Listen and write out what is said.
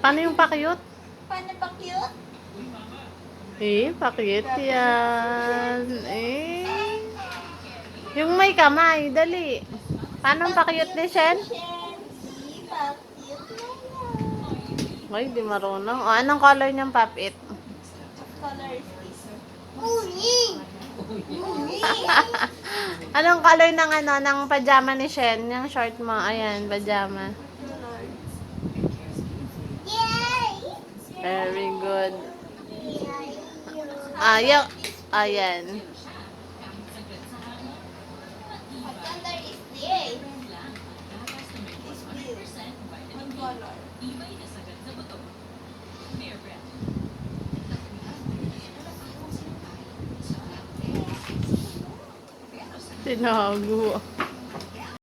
Paano yung pa-cute? Paano pa cute? Pa-cute yan. Yung may kamay, dali. Paano pa-cute ni Shen? Si pa-cute na yan. Ay, di marunong. O, anong color niyang pop-it? What color is this? Uni! Uni! Anong color ng ng pajama ni Shen? Yung short mo. Ayan, pajama. Yay! Very good. Yay! Ayan. What color is this? This blue. What color? Tinago.